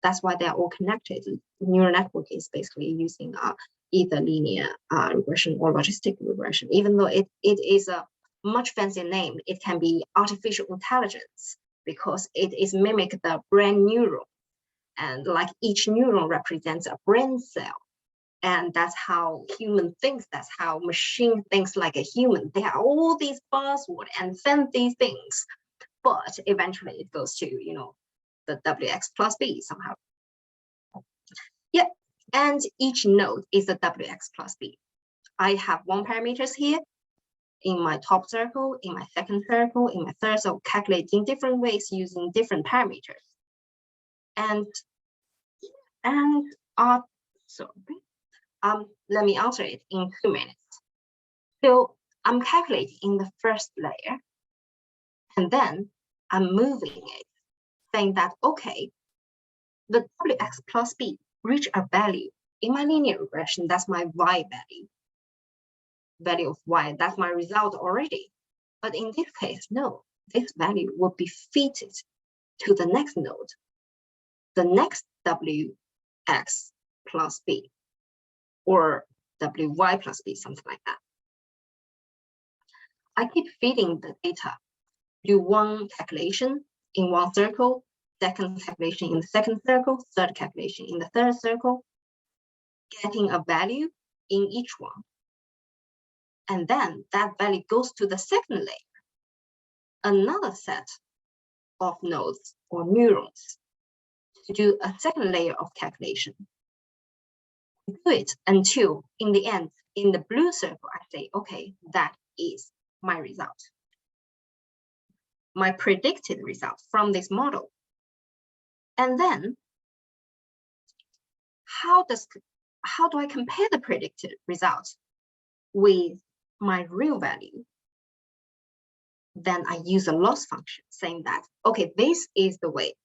[SPEAKER 1] That's why they're all connected. Neural network is basically using either linear regression or logistic regression. Even though it is a much fancier name, it can be artificial intelligence because it is mimic the brain neuron. And like each neuron represents a brain cell. And that's how human thinks. That's how machine thinks like a human. They have all these buzzwords and fancy things, but eventually it goes to, you know, the WX plus B somehow. Yeah, and each node is a WX plus B. I have one parameters here in my top circle, in my second circle, in my third circle, calculating different ways using different parameters. Let me answer it in 2 minutes. So I'm calculating in the first layer, and then I'm moving it, saying that, okay, the WX plus B reach a value in my linear regression. That's my Y value of Y. That's my result already. But in this case, no, this value will be fitted to the next node, the next WX plus B, or WY plus B, something like that. I keep feeding the data, do one calculation in one circle, second calculation in the second circle, third calculation in the third circle, getting a value in each one. And then that value goes to the second layer, another set of nodes or neurons to do a second layer of calculation. Do it until in the end, in the blue circle, I say, okay, that is my result, my predicted result from this model. And then how do I compare the predicted result with my real value? Then I use a loss function saying that, okay, this is the way.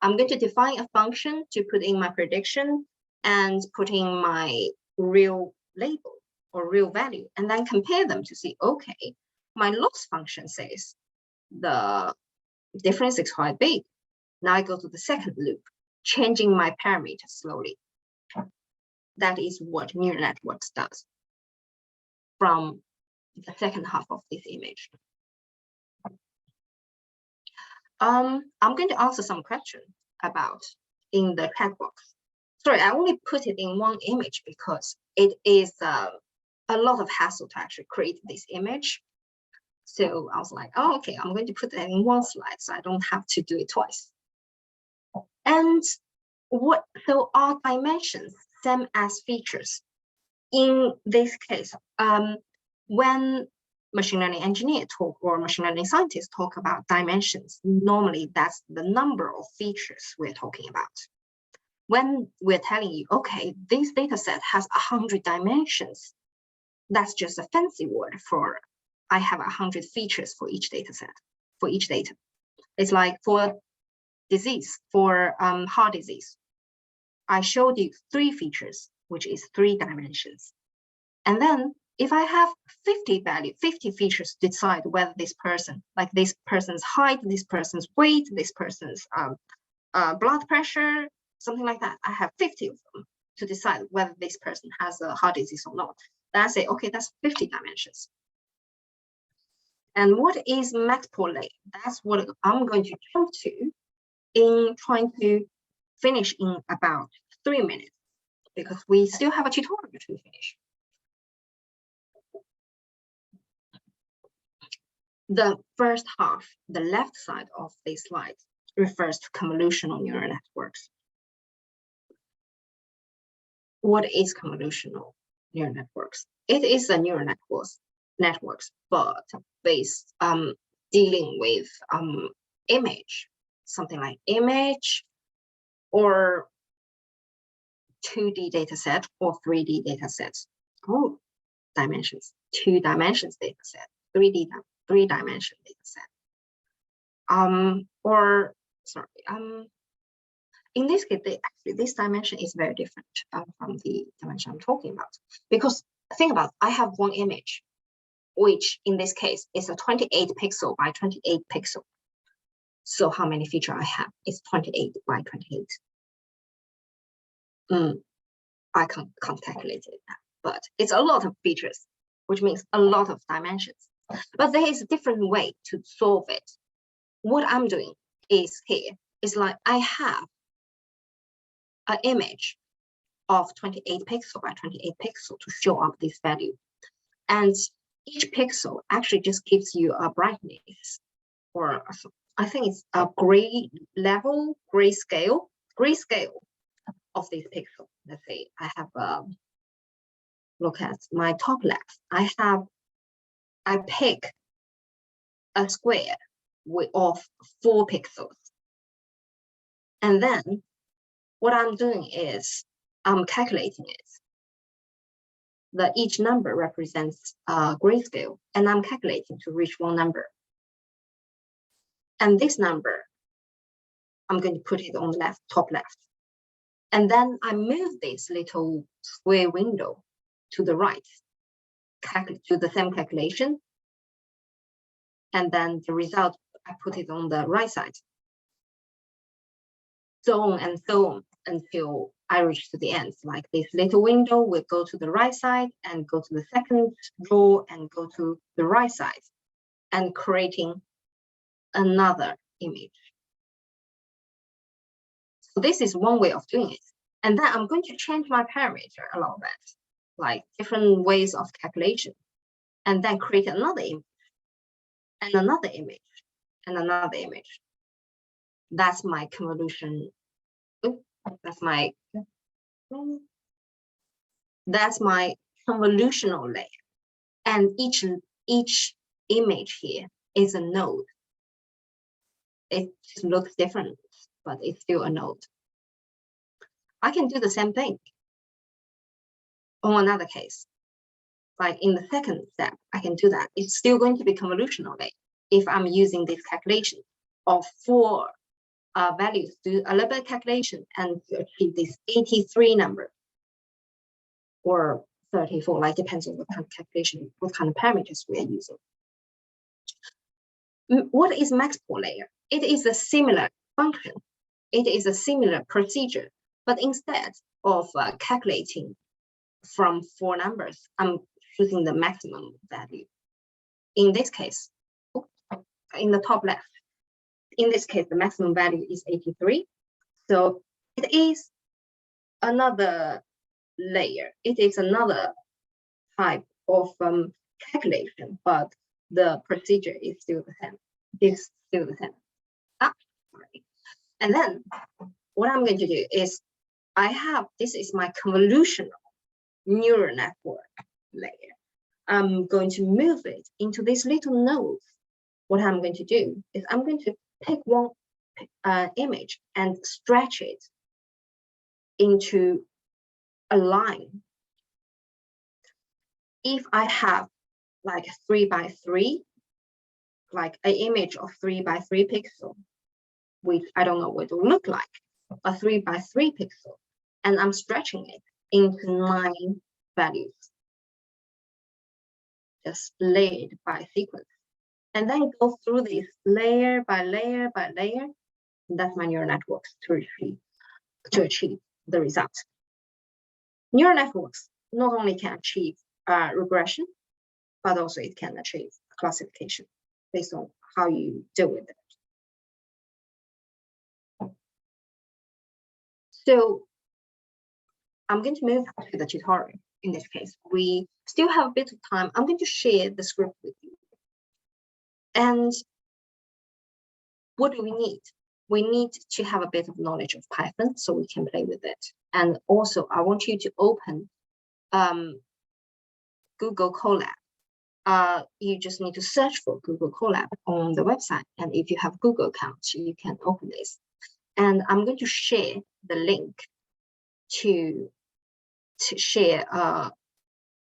[SPEAKER 1] I'm going to define a function to put in my prediction and put in my real label or real value, and then compare them to see, okay, my loss function says the difference is quite big. Now I go to the second loop, changing my parameters slowly. That is what neural networks does from the second half of this image. I'm going to answer some questions about in the chat box. Sorry, I only put it in one image because it is a lot of hassle to actually create this image. So I was like, oh, okay, I'm going to put that in one slide so I don't have to do it twice. And so are dimensions same as features? In this case, when machine learning engineer talk or machine learning scientists talk about dimensions, normally that's the number of features we're talking about. When we're telling you, okay, this data set has 100 dimensions, that's just a fancy word for I have 100 features for each data set, for each data. It's like for disease, for heart disease, I showed you 3 features, which is 3 dimensions. And then if I have 50 features to decide whether this person, like this person's height, this person's weight, this person's blood pressure, something like that, I have 50 of them to decide whether this person has a heart disease or not. Then I say, okay, that's 50 dimensions. And what is maxpolate? That's what I'm going to jump to in trying to finish in about 3 minutes, because we still have a tutorial to finish. The first half, the left side of this slide, refers to convolutional neural networks. What is convolutional neural networks? It is a neural networks, but based dealing with image, something like image or 2D data set or 3D data sets. Oh, dimensions, 2 dimensions data set, 3 dimension data set. In this case, actually, this dimension is very different from the dimension I'm talking about. Because think about, I have one image, which in this case is a 28 pixel by 28 pixel. So how many features I have is 28 by 28. I can't calculate it, but it's a lot of features, which means a lot of dimensions. But there is a different way to solve it. What I'm doing is here is like I have an image of 28 pixel by 28 pixel to show up this value. And each pixel actually just gives you a brightness, or I think it's a gray scale of this pixel. Let's say I have look at my top left. I pick a square of 4 pixels. And then what I'm doing is I'm calculating it. Each number represents a grayscale, and I'm calculating to reach one number. And this number, I'm going to put it on the top left. And then I move this little square window to the right, to the same calculation. And then the result, I put it on the right side. So on and so on until I reach to the end. Like this little window will go to the right side and go to the second row and go to the right side, and creating another image. So this is one way of doing it. And then I'm going to change my parameter a little bit, like different ways of calculation, and then create another image, and another image, and another image. That's my convolution. That's my convolutional layer. And each image here is a node. It just looks different, but it's still a node. I can do the same thing on another case. Like in the second step, I can do that. It's still going to be convolutional layer if I'm using this calculation of 4 values, do a little bit of calculation and to achieve this 83 number or 34, like depends on what kind of calculation, what kind of parameters we are using. What is maxport layer? It is a similar function. It is a similar procedure, but instead of calculating from 4 numbers, I'm choosing the maximum value. In this case, in the top left, in this case, the maximum value is 83. So it is another layer. It is another type of calculation, but the procedure is still the same. It's still the same. Sorry. And then what I'm going to do is this is my convolutional neural network layer. I'm going to move it into this little node. What I'm going to do is I'm going to take one image and stretch it into a line. If I have like 3 by 3, like an image of 3 by 3 pixel, which I don't know what it will look like, a 3 by 3 pixel, and I'm stretching it into 9 values, just layered by sequence. And then go through this layer by layer by layer. That's my neural networks to achieve the result. Neural networks not only can achieve regression, but also it can achieve classification based on how you deal with it. So I'm going to move to the tutorial. In this case, we still have a bit of time. I'm going to share the script with you. And what do we need? We need to have a bit of knowledge of Python so we can play with it. And also, I want you to open Google Colab. You just need to search for Google Colab on the website. And if you have Google account, you can open this. And I'm going to share the link to share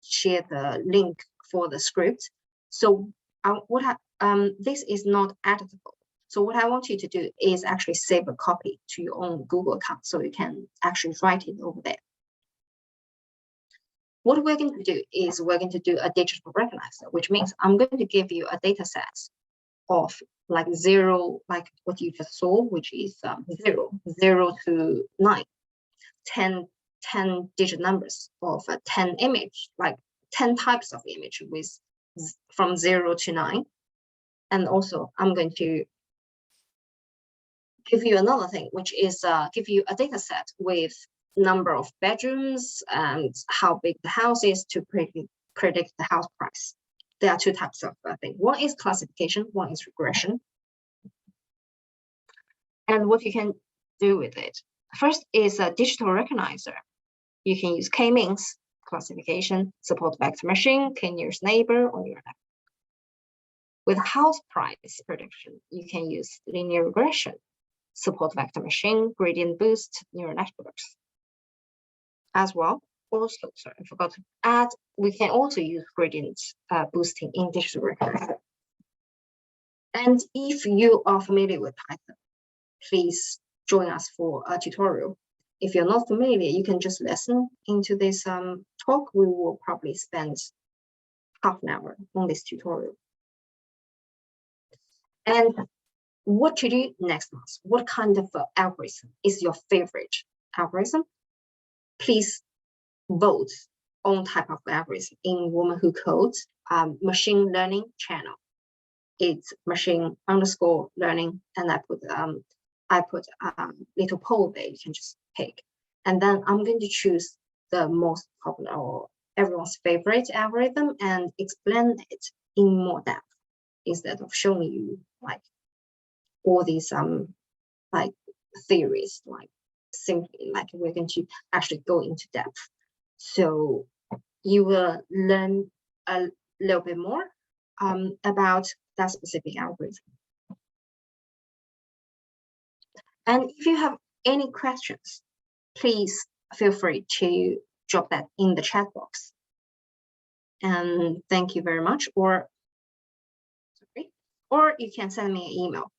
[SPEAKER 1] the link for the script. So this is not editable. So what I want you to do is actually save a copy to your own Google account so you can actually write it over there. What we're going to do is we're going to do a digital recognizer, which means I'm going to give you a data set of like 0, like what you just saw, which is 0 to 9, 10 digit numbers of 10 image, like 10 types of image with from 0 to 9. And also I'm going to give you another thing, which is give you a data set with number of bedrooms and how big the house is to predict the house price. There are 2 types of things. One is classification, one is regression. And what you can do with it. First is a digital recognizer. You can use k-means, classification, support vector machine, k-nearest neighbor, or neural network. With house price prediction, you can use linear regression, support vector machine, gradient boost, neural networks. As well, also, sorry, I forgot to add, we can also use gradient boosting in digital recognizer. And if you are familiar with Python, please join us for a tutorial. If you're not familiar, you can just listen into this talk. We will probably spend half an hour on this tutorial. And what to do next month? What kind of algorithm is your favorite algorithm? Please vote on type of algorithm in Woman Who Codes machine learning channel. It's machine_learning, and I put a little poll there. You can just pick, and then I'm going to choose the most popular or everyone's favorite algorithm and explain it in more depth instead of showing you like all these like theories, like simply like we're going to actually go into depth. So you will learn a little bit more about that specific algorithm. And if you have any questions, please feel free to drop that in the chat box. And thank you very much. Or you can send me an email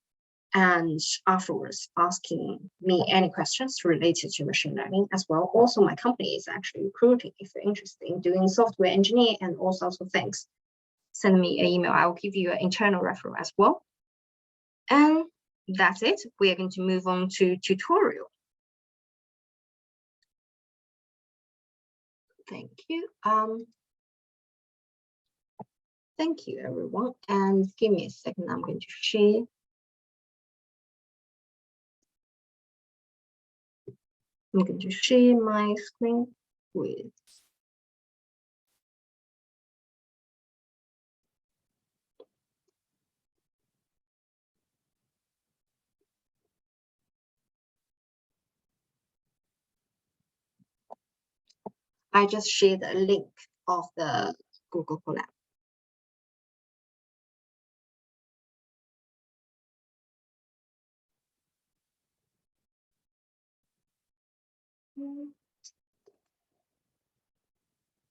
[SPEAKER 1] and afterwards asking me any questions related to machine learning as well. Also, my company is actually recruiting if you're interested in doing software engineering and all sorts of things. Send me an email. I will give you an internal referral as well. And that's it. We are going to move on to tutorial. Thank you. Thank you, everyone. And give me a second. I'm going to share. I'm going to share my screen with. I just shared a link of the Google Colab.